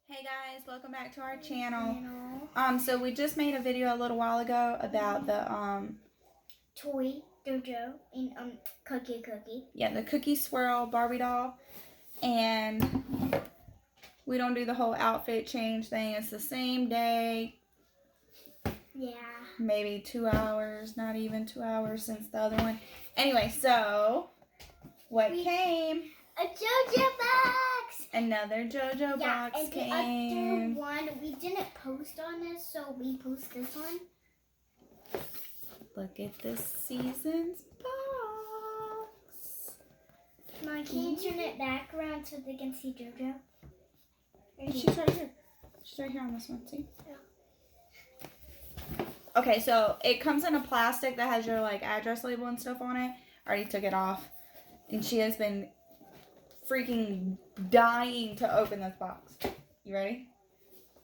Hey guys, welcome back to our channel. So we just made a video a little while ago about the toy Jojo and cookie. Yeah, the cookie swirl Barbie doll. And we don't do the whole outfit change thing. It's the same day. Yeah. Maybe 2 hours, not even 2 hours since the other one. Anyway, so what came? A Jojo box! Another Jojo box and came. The other one, we didn't post on this, so we post this one. Look at this season's box. Mom, can you turn it back around so they can see Jojo? She's right here. She's right here on this one, see? Yeah. Okay, so it comes in a plastic that has your like address label and stuff on it. I already took it off. And she has been freaking dying to open this box. You ready?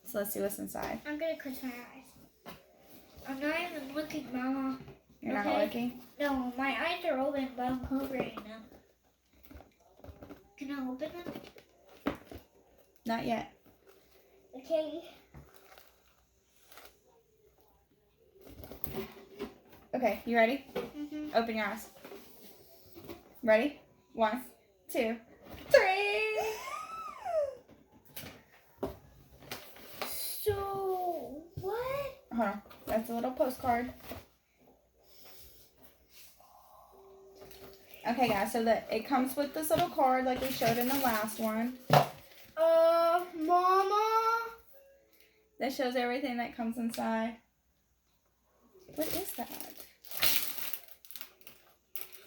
So let's see what's inside. I'm gonna close my eyes. I'm not even looking, Mama. You're not looking? No, my eyes are open, but I'm covering them. Can I open them? Not yet. Okay. Okay, you ready? Mm-hmm. Open your eyes. Ready? 1, 2, 3. So, what? Hold on. That's a little postcard. Okay, guys, so it comes with this little card like we showed in the last one. Mama? That shows everything that comes inside. What is that?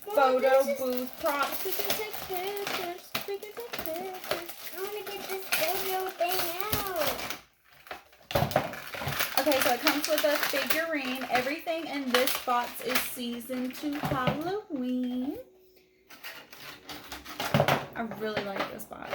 Mama, Photo booth props. We can take pictures. I want to get this Jojo thing out. Okay, so it comes with a figurine. Everything in this box is season 2 Halloween. I really like this box.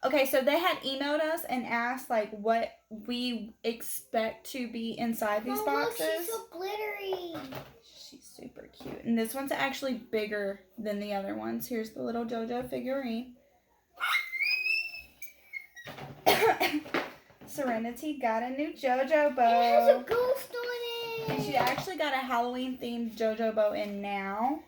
Okay, so they had emailed us and asked like what we expect to be inside these boxes. Look, she's so glittery. She's super cute. And this one's actually bigger than the other ones. Here's the little Jojo figurine. Serenity got a new Jojo bow. It has a ghost on it. And she actually got a Halloween themed Jojo bow in now.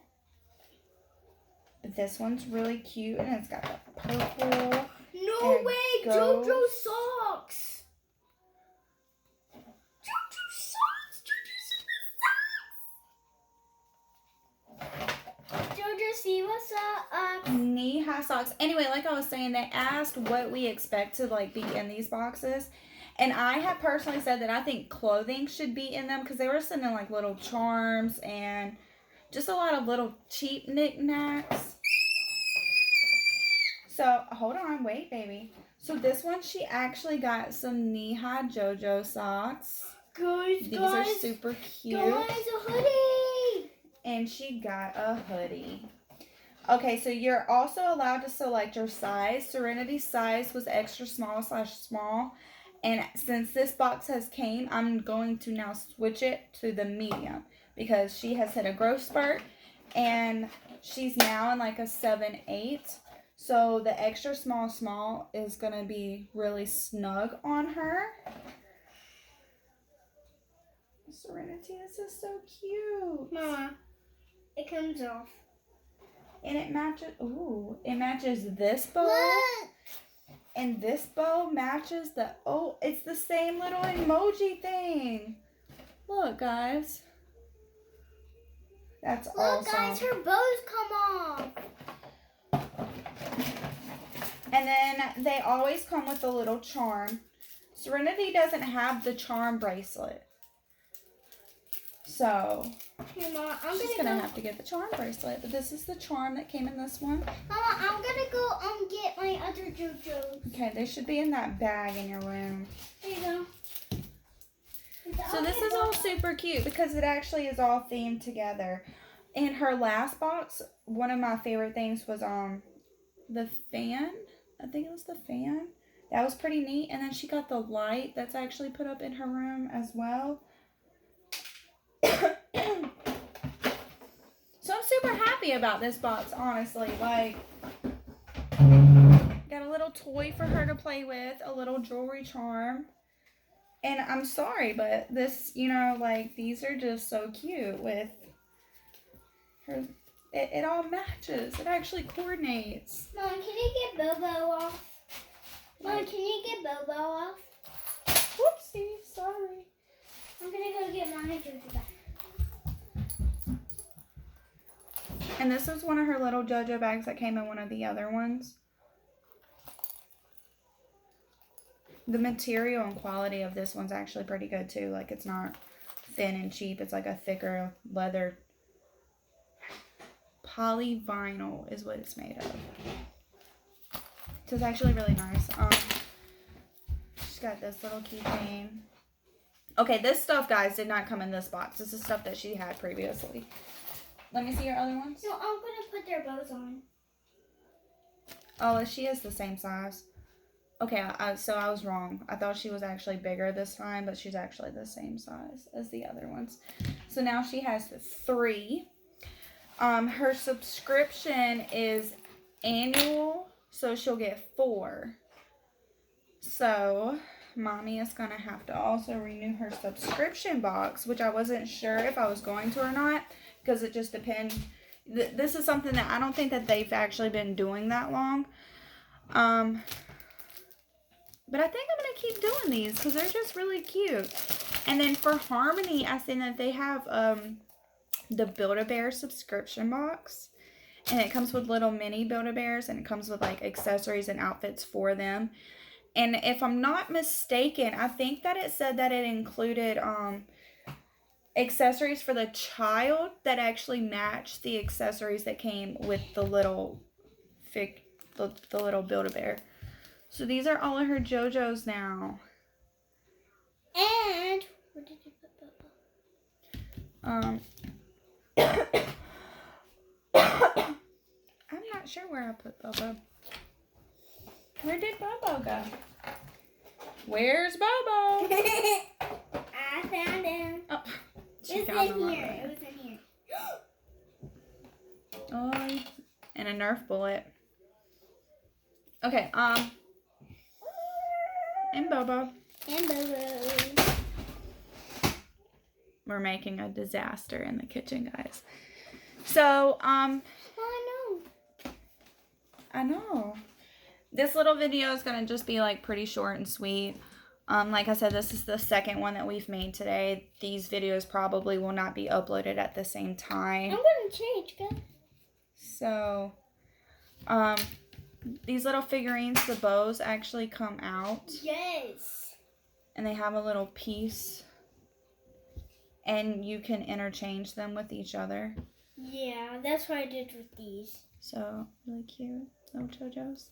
But this one's really cute and it's got the purple. No way, ghost. Jojo socks. Jojo socks. Jojo Siwa socks. Knee-high socks. Anyway, like I was saying, they asked what we expect to like be in these boxes. And I have personally said that I think clothing should be in them because they were sending like little charms and just a lot of little cheap knickknacks. So, hold on. Wait, baby. So, this one, she actually got some knee-high Jojo socks. These are super cute. Guys, a hoodie. And she got a hoodie. Okay, so you're also allowed to select your size. Serenity's size was extra small/small. And since this box has came, I'm going to now switch it to the medium because she has hit a growth spurt and she's now in like a 7-8. So the extra small is going to be really snug on her. Serenity, this is so cute. Mama, it comes off. And it matches, it matches this bow. Look. And this bow matches it's the same little emoji thing. Look, guys. That's awesome. Look, guys, her bows come off. And then they always come with a little charm. Serenity doesn't have the charm bracelet. So, Here, Mama, she's going to have to get the charm bracelet. But this is the charm that came in this one. Mama, I'm going to go get my other Jojos. Okay, they should be in that bag in your room. There you go. So this is all super cute because it actually is all themed together. In her last box, one of my favorite things was the fan. I think it was the fan. That was pretty neat. And then she got the light that's actually put up in her room as well. So I'm super happy about this box, honestly. Like, Got a little toy for her to play with, a little jewelry charm. And I'm sorry, but this, you know, like, these are just so cute with her. It all matches. It actually coordinates. Mom, can you get Bobo off? Mom, can you get Bobo off? Whoopsie, sorry. I'm gonna go get my Jojo back. And this was one of her little JoJo bags that came in one of the other ones. The material and quality of this one's actually pretty good too. Like, it's not thin and cheap. It's like a thicker leather. Polyvinyl is what it's made of. So it's actually really nice. She's got this little keychain. Okay, this stuff, guys, did not come in this box. This is stuff that she had previously. Let me see your other ones. No, I'm gonna put their bows on. Oh, she is the same size. Okay, so I was wrong. I thought she was actually bigger this time, but she's actually the same size as the other ones. So now she has 3. Her subscription is annual, so she'll get 4. So Mommy is going to have to also renew her subscription box, which I wasn't sure if I was going to or not, because it just depends. This is something that I don't think that they've actually been doing that long. But I think I'm going to keep doing these because they're just really cute. And then for Harmony, I seen that they have the Build-A-Bear subscription box. And it comes with little mini Build-A-Bears, and it comes with like accessories and outfits for them. And if I'm not mistaken, I think that it said that it included accessories for the child that actually matched the accessories that came with the little the little Build-A-Bear. So these are all of her JoJo's now. And where did you put Bobo? I'm not sure where I put Bobo. Where did Bobo go? Where's Bobo? I found him. Oh, It was in here. It was in here. Oh, and a Nerf bullet. Okay, and Bobo. And Bobo. We're making a disaster in the kitchen, guys. So, Oh, I know. This little video is going to just be like pretty short and sweet. Like I said, this is the second one that we've made today. These videos probably will not be uploaded at the same time. I'm going to change, guys. So, these little figurines, the bows actually come out. Yes. And they have a little piece. And you can interchange them with each other. Yeah, that's what I did with these. So, really cute. Little JoJo's.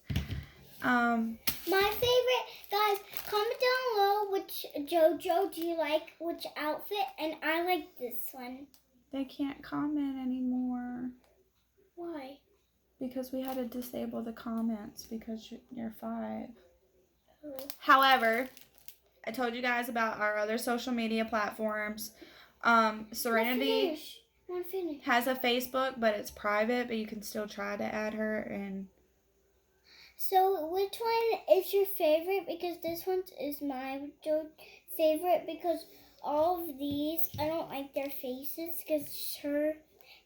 My favorite, guys, comment down below which JoJo do you like, which outfit, and I like this one. They can't comment anymore. Why? Because we had to disable the comments because you're 5. Oh. However, I told you guys about our other social media platforms. Serenity has a Facebook, but it's private, but you can still try to add her. And so which one is your favorite? Because this one is my favorite because all of these, I don't like their faces because her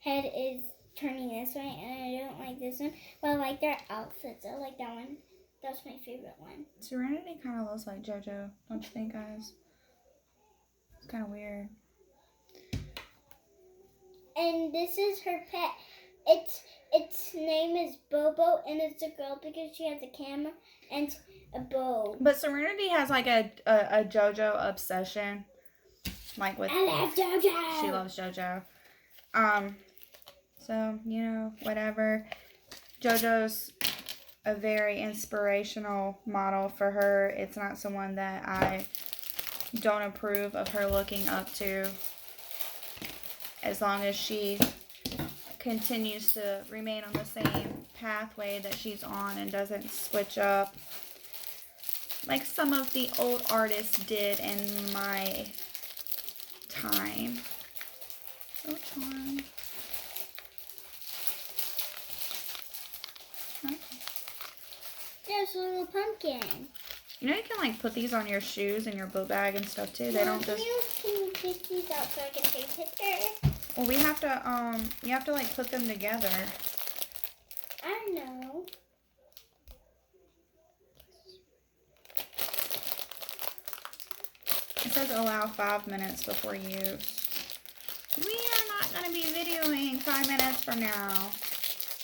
head is turning this way and I don't like this one. But I like their outfits. I like that one. That's my favorite one. Serenity kind of looks like JoJo, don't you think, guys? It's kind of weird. And this is her pet. Its name is Bobo, and it's a girl because she has a camera and a bow. But Serenity has like a JoJo obsession, like with. I love JoJo. She loves JoJo. So you know, whatever. JoJo's a very inspirational model for her. It's not someone that I don't approve of her looking up to. As long as she continues to remain on the same pathway that she's on and doesn't switch up like some of the old artists did in my time. So charmed. They're a little pumpkin. You know you can like put these on your shoes and your book bag and stuff too. They don't just. Can you take these out so I can take pictures? Well, we have to you have to like put them together. I know. It says allow 5 minutes before use. We are not going to be videoing 5 minutes from now.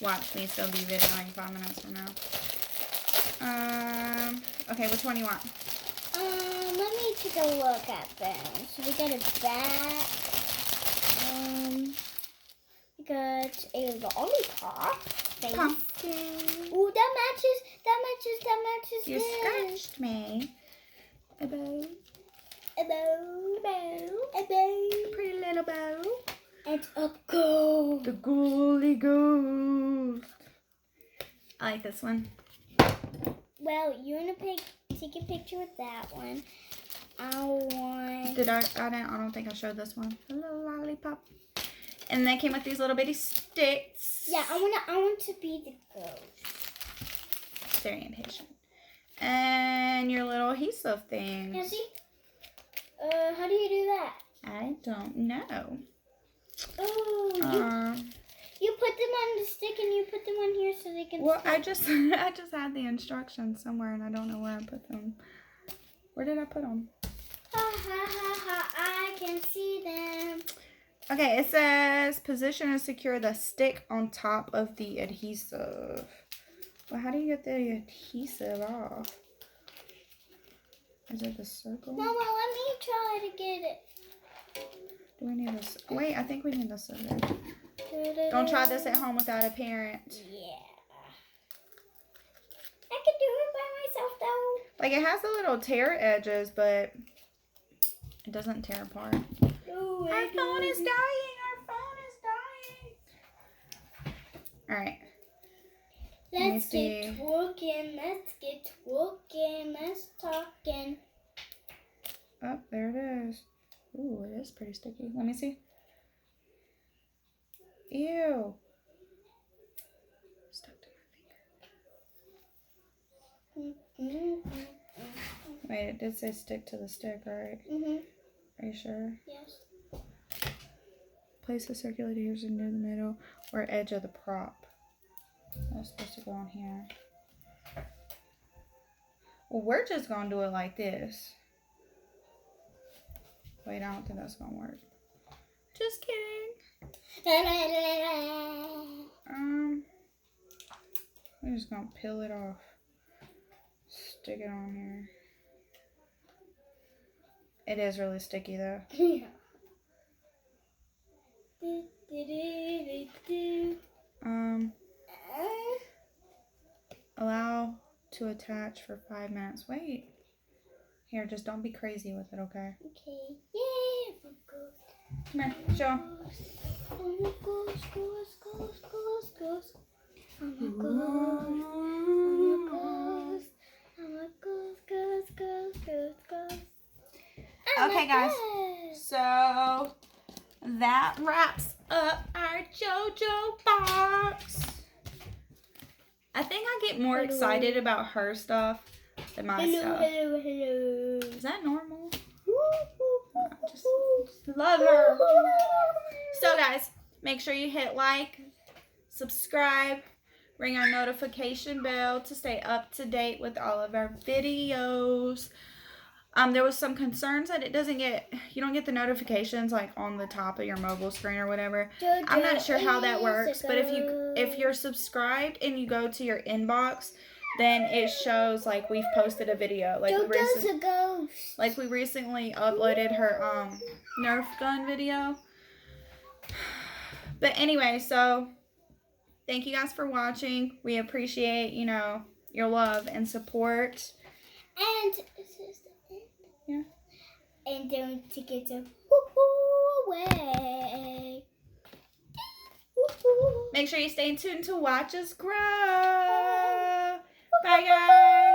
Watch me still be videoing 5 minutes from now. Okay, which one do you want? Let me take a look at them. So we got a bat. We got a lollipop. Pumpkin. Ooh, that matches. You this. scratched me. A bow. A bow. Pretty little bow. And a ghost. The ghouly ghost. I like this one. Well, you want to take a picture with that one. I want. I don't think I showed this one. A little lollipop. And they came with these little bitty sticks. Yeah, I want to be the ghost. Very impatient. And your little adhesive things. Now see? How do you do that? I don't know. Oh, you put them on the stick and you put them on here so they can. Well, stick. I just had the instructions somewhere and I don't know where I put them. Where did I put them? Ha ha ha ha! I can see them. Okay, it says position and secure the stick on top of the adhesive. Well, how do you get the adhesive off? Is it the circle? Mama, let me try to get it. Do we need this? Wait, I think we need this over there. Don't try this at home without a parent. Yeah. I can do it by myself though. Like it has the little tear edges, but it doesn't tear apart. No, Our phone is dying. Our phone is dying. All right. Let's get talking. Let's talking. Oh, there it is. Ooh, it is pretty sticky. Let me see. Ew. Stuck to my finger. Wait, it did say stick to the stick, right? Are you sure? Yes. Place the circular adhesive near the middle or edge of the prop. That's supposed to go on here. Well, we're just going to do it like this. Wait, I don't think that's going to work. Just kidding. We're just going to peel it off. Stick it on here. It is really sticky though. Yeah. Allow to attach for 5 minutes. Wait. Here, just don't be crazy with it, okay? Okay. Yay! Come here, show 'em. I'm a ghost. I'm a ghost. Okay, guys. So that wraps up our JoJo box. I think I get more excited about her stuff than my stuff. Hello. Is that normal? I just love her. So, guys, make sure you hit like, subscribe, ring our notification bell to stay up to date with all of our videos. There was some concerns that you don't get the notifications like on the top of your mobile screen or whatever. I'm not sure how that works, but if you're subscribed and you go to your inbox, then it shows like we've posted a video. Like we recently uploaded her Nerf gun video. But anyway, so thank you guys for watching. We appreciate, your love and support. And yeah. And don't forget to away. Make sure you stay tuned to watch us grow. Bye, guys.